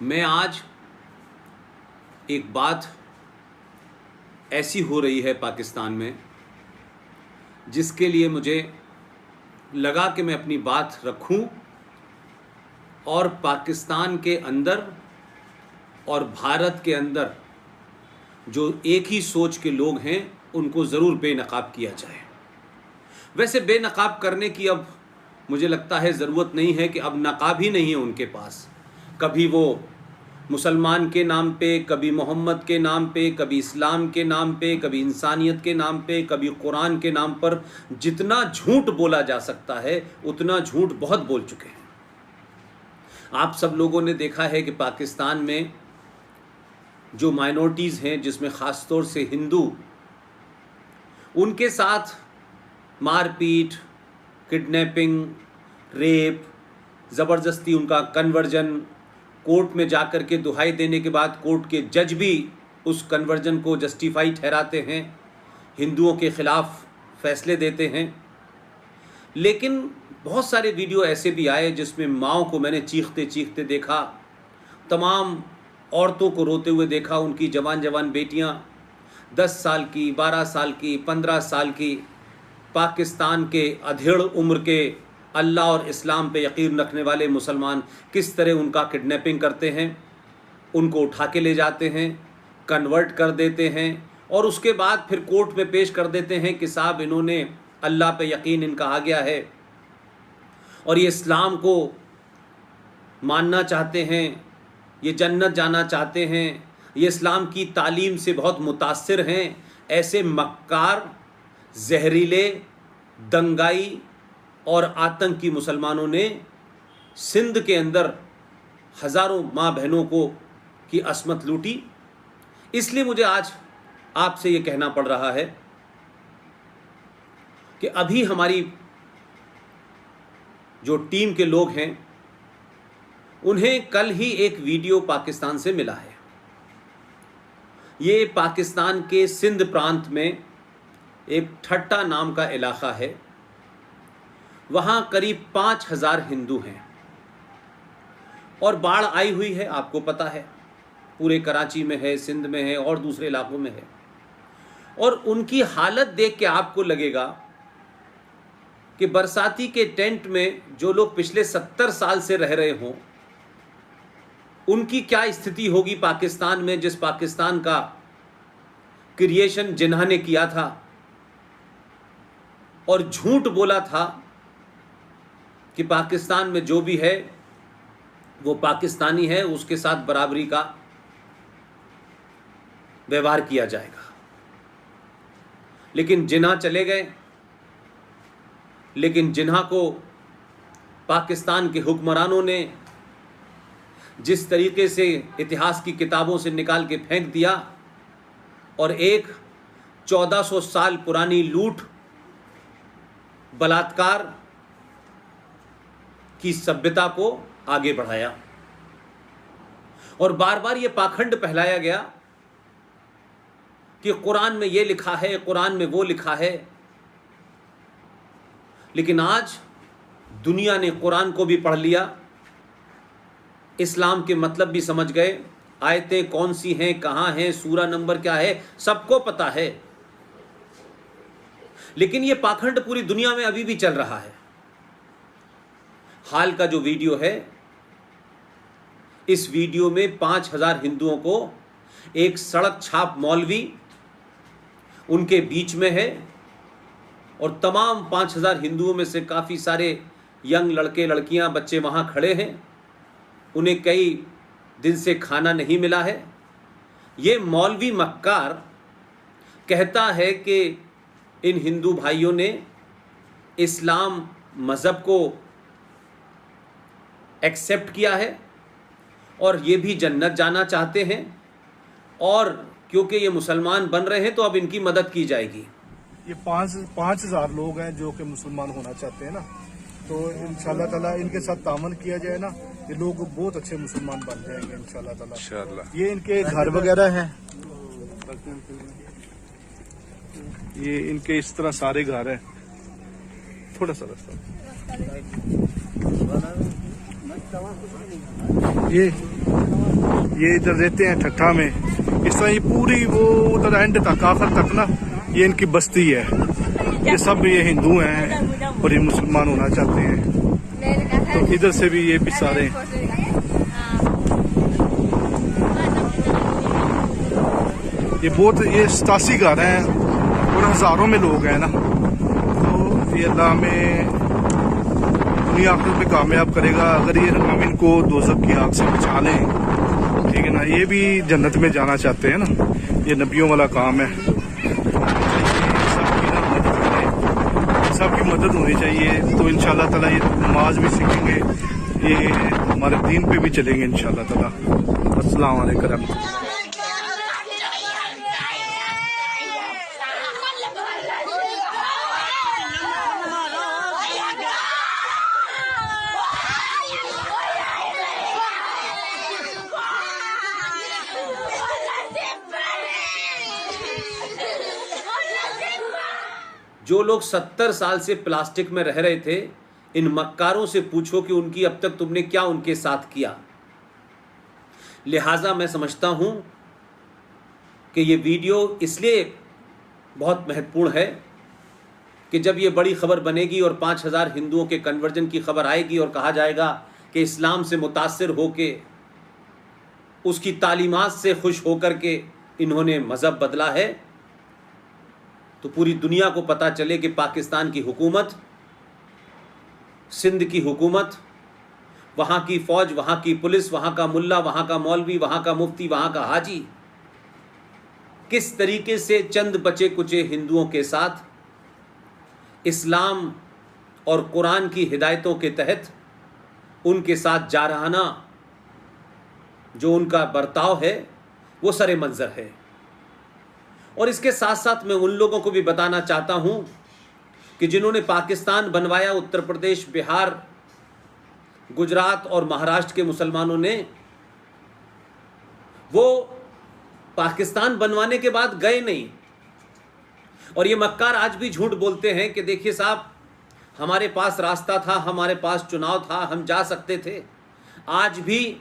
मैं आज एक बात ऐसी हो रही है पाकिस्तान में जिसके लिए मुझे लगा कि मैं अपनी बात रखूं और पाकिस्तान के अंदर और भारत के अंदर जो एक ही सोच के लोग हैं उनको ज़रूर बेनकाब किया जाए। वैसे बेनकाब करने की अब मुझे लगता है ज़रूरत नहीं है कि अब नकाब ही नहीं है उनके पास। कभी वो मुसलमान के नाम पे, कभी मोहम्मद के नाम पे, कभी इस्लाम के नाम पे, कभी इंसानियत के नाम पे, कभी कुरान के नाम पर जितना झूठ बोला जा सकता है उतना झूठ बहुत बोल चुके हैं। आप सब लोगों ने देखा है कि पाकिस्तान में जो माइनॉरिटीज़ हैं, जिसमें ख़ास तौर से हिंदू, उनके साथ मारपीट, किडनैपिंग, रेप, ज़बरदस्ती उनका कन्वर्जन, कोर्ट में जाकर के दुहाई देने के बाद कोर्ट के जज भी उस कन्वर्जन को जस्टिफाई ठहराते हैं, हिंदुओं के ख़िलाफ़ फैसले देते हैं। लेकिन बहुत सारे वीडियो ऐसे भी आए जिसमें माँओं को मैंने चीखते चीखते देखा, तमाम औरतों को रोते हुए देखा, उनकी जवान जवान बेटियां 10 साल की, 12 साल की, 15 साल की, पाकिस्तान के अधेड़ उम्र के अल्लाह और इस्लाम पे यकीन रखने वाले मुसलमान किस तरह उनका किडनैपिंग करते हैं, उनको उठा के ले जाते हैं, कन्वर्ट कर देते हैं और उसके बाद फिर कोर्ट में पेश कर देते हैं कि साहब इन्होंने अल्लाह पे यकीन इनका आ गया है और ये इस्लाम को मानना चाहते हैं, ये जन्नत जाना चाहते हैं, ये इस्लाम की तालीम से बहुत मुतासिर हैं। ऐसे मक्कार, जहरीले, दंगाई और आतंकी मुसलमानों ने सिंध के अंदर हज़ारों माँ बहनों को की असमत लूटी। इसलिए मुझे आज आपसे ये कहना पड़ रहा है कि अभी हमारी जो टीम के लोग हैं उन्हें कल ही एक वीडियो पाकिस्तान से मिला है। ये पाकिस्तान के सिंध प्रांत में एक ठट्टा नाम का इलाका है, वहाँ करीब 5000 हिंदू हैं और बाढ़ आई हुई है, आपको पता है, पूरे कराची में है, सिंध में है और दूसरे इलाकों में है। और उनकी हालत देख के आपको लगेगा कि बरसाती के टेंट में जो लोग पिछले 70 साल से रह रहे हों उनकी क्या स्थिति होगी पाकिस्तान में, जिस पाकिस्तान का क्रिएशन जिन्हा ने किया था और झूठ बोला था कि पाकिस्तान में जो भी है वो पाकिस्तानी है, उसके साथ बराबरी का व्यवहार किया जाएगा। लेकिन जिन्हा चले गए, लेकिन जिन्हा को पाकिस्तान के हुक्मरानों ने जिस तरीके से इतिहास की किताबों से निकाल के फेंक दिया और एक 1400 साल पुरानी लूट, बलात्कार की सभ्यता को आगे बढ़ाया और बार बार ये पाखंड फैलाया गया कि कुरान में ये लिखा है, कुरान में वो लिखा है। लेकिन आज दुनिया ने कुरान को भी पढ़ लिया, इस्लाम के मतलब भी समझ गए, आयतें कौन सी हैं, कहाँ हैं, सूरा नंबर क्या है, सबको पता है। लेकिन ये पाखंड पूरी दुनिया में अभी भी चल रहा है। हाल का जो वीडियो है, इस वीडियो में 5000 हिंदुओं को एक सड़क छाप मौलवी उनके बीच में है और तमाम 5000 हिंदुओं में से काफ़ी सारे यंग लड़के लड़कियां, बच्चे वहां खड़े हैं। उन्हें कई दिन से खाना नहीं मिला है। ये मौलवी मक्कार कहता है कि इन हिंदू भाइयों ने इस्लाम मज़हब को एक्सेप्ट किया है और ये भी जन्नत जाना चाहते हैं और क्योंकि ये मुसलमान बन रहे हैं तो अब इनकी मदद की जाएगी। ये 5,000 लोग हैं जो कि मुसलमान होना चाहते हैं ना, तो इंशाल्लाह ताला इनके साथ तामन किया जाए ना, ये लोग बहुत अच्छे मुसलमान बन जाएंगे इंशाल्लाह ताला। ये इनके घर वगैरह हैं, ये इनके इस तरह सारे घर हैं। थोड़ा सा रास्ता ये ये इधर रहते हैं ठट्ठा में। इस तरह ये पूरी वो उधर एंड तक आखिर तक ना ये इनकी बस्ती है। ये सब ये हिंदू हैं और ये मुसलमान होना चाहते हैं। तो इधर से भी ये भी सारे ये बहुत ये 87 घर हैं और हजारों में लोग हैं ना। तो ये अल्लाह में दुनिया आखिरत में कामयाब करेगा अगर ये हम इनको दोज़ख की आग से बचा लें, ठीक है ना। ये भी जन्नत में जाना चाहते हैं ना, ये नबियों वाला काम है। सबकी मदद होनी चाहिए। तो इंशाल्लाह ताला ये नमाज भी सीखेंगे, ये हमारे दीन पे भी चलेंगे इंशाल्लाह ताला। अस्सलाम वालेकुम। जो लोग 70 साल से प्लास्टिक में रह रहे थे, इन मक्कारों से पूछो कि उनकी अब तक तुमने क्या उनके साथ किया। लिहाजा मैं समझता हूं कि ये वीडियो इसलिए बहुत महत्वपूर्ण है कि जब ये बड़ी खबर बनेगी और 5000 हिंदुओं के कन्वर्जन की खबर आएगी और कहा जाएगा कि इस्लाम से मुतासिर होके, उसकी तालीमात से खुश होकर के इन्होंने मज़हब बदला है, तो पूरी दुनिया को पता चले कि पाकिस्तान की हुकूमत, सिंध की हुकूमत, वहाँ की फ़ौज, वहाँ की पुलिस, वहाँ का मुल्ला, वहाँ का मौलवी, वहाँ का मुफ्ती, वहाँ का हाजी किस तरीके से चंद बचे कुचे हिंदुओं के साथ इस्लाम और कुरान की हिदायतों के तहत उनके साथ जारहाना जो उनका बर्ताव है वो सरे मंज़र है। और इसके साथ साथ मैं उन लोगों को भी बताना चाहता हूं कि जिन्होंने पाकिस्तान बनवाया, उत्तर प्रदेश, बिहार, गुजरात और महाराष्ट्र के मुसलमानों ने, वो पाकिस्तान बनवाने के बाद गए नहीं। और ये मक्कार आज भी झूठ बोलते हैं कि देखिए साहब, हमारे पास रास्ता था, हमारे पास चुनाव था, हम जा सकते थे। आज भी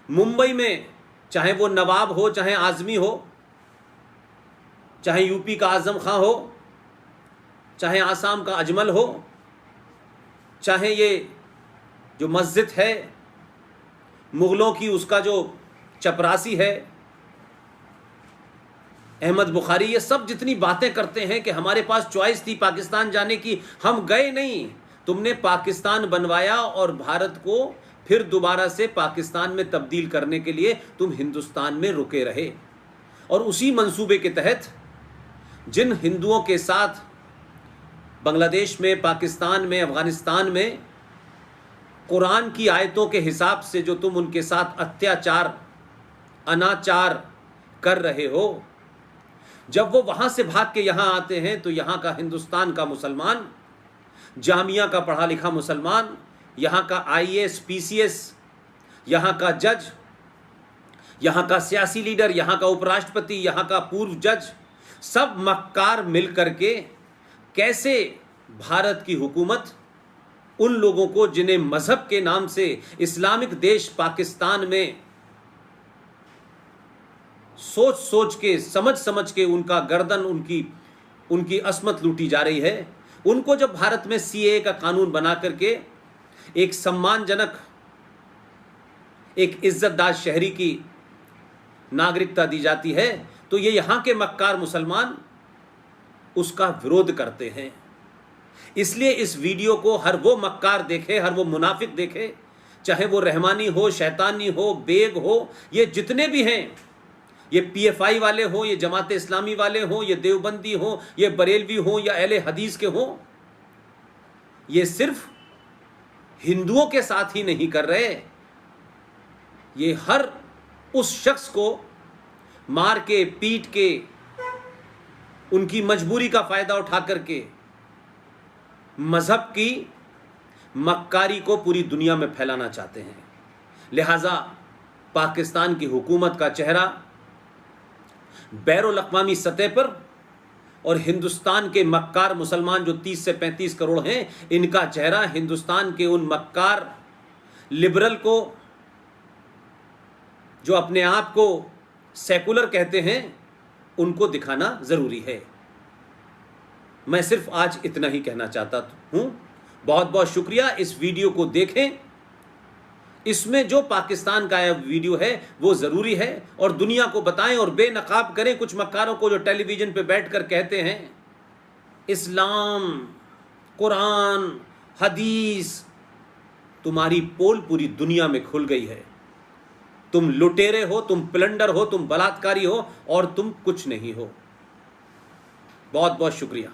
मुंबई में चाहे वो नवाब हो, चाहे आज़मी हो, चाहे यूपी का आज़म खां हो, चाहे आसाम का अजमल हो, चाहे ये जो मस्जिद है मुग़लों की, उसका जो चपरासी है अहमद बुखारी, ये सब जितनी बातें करते हैं कि हमारे पास चॉइस थी पाकिस्तान जाने की, हम गए नहीं। तुमने पाकिस्तान बनवाया और भारत को फिर दोबारा से पाकिस्तान में तब्दील करने के लिए तुम हिंदुस्तान में रुके रहे। और उसी मंसूबे के तहत जिन हिंदुओं के साथ बांग्लादेश में, पाकिस्तान में, अफ़गानिस्तान में कुरान की आयतों के हिसाब से जो तुम उनके साथ अत्याचार, अनाचार कर रहे हो, जब वो वहाँ से भाग के यहाँ आते हैं तो यहाँ का हिंदुस्तान का मुसलमान, जामिया का पढ़ा लिखा मुसलमान, यहाँ का IAS, PCS, यहाँ का जज, यहाँ का सियासी लीडर, यहाँ का उपराष्ट्रपति, यहाँ का पूर्व जज, सब मक्कार मिल करके कैसे भारत की हुकूमत उन लोगों को जिन्हें मजहब के नाम से इस्लामिक देश पाकिस्तान में सोच सोच के, समझ समझ के उनका गर्दन, उनकी अस्मत लूटी जा रही है, उनको जब भारत में CAA का कानून बना करके एक सम्मानजनक, एक इज्जतदार शहरी की नागरिकता दी जाती है, तो ये यहाँ के मक्कार मुसलमान उसका विरोध करते हैं। इसलिए इस वीडियो को हर वो मक्कार देखे, हर वो मुनाफिक देखे, चाहे वो रहमानी हो, शैतानी हो, बेग हो, ये जितने भी हैं, ये PFI वाले हो, ये जमात इस्लामी वाले हो, ये देवबंदी हो, ये बरेलवी हो या अहले हदीस के हो, ये सिर्फ हिंदुओं के साथ ही नहीं कर रहे, ये हर उस शख्स को मार के, पीट के, उनकी मजबूरी का फ़ायदा उठा करके मज़हब की मक्कारी को पूरी दुनिया में फैलाना चाहते हैं। लिहाजा पाकिस्तान की हुकूमत का चेहरा बैरुल अक़वामी सतह पर और हिंदुस्तान के मक्कार मुसलमान जो 30 से 35 करोड़ हैं, इनका चेहरा हिंदुस्तान के उन मक्कार लिबरल को, जो अपने आप को सेकुलर कहते हैं उनको दिखाना ज़रूरी है। मैं सिर्फ आज इतना ही कहना चाहता हूँ। बहुत बहुत शुक्रिया। इस वीडियो को देखें, इसमें जो पाकिस्तान का वीडियो है वो ज़रूरी है और दुनिया को बताएं और बेनकाब करें कुछ मक्कारों को जो टेलीविज़न पे बैठकर कहते हैं इस्लाम, कुरान, हदीस। तुम्हारी पोल पूरी दुनिया में खुल गई है। तुम लुटेरे हो, तुम प्लंडर हो, तुम बलात्कारी हो और तुम कुछ नहीं हो। बहुत बहुत शुक्रिया।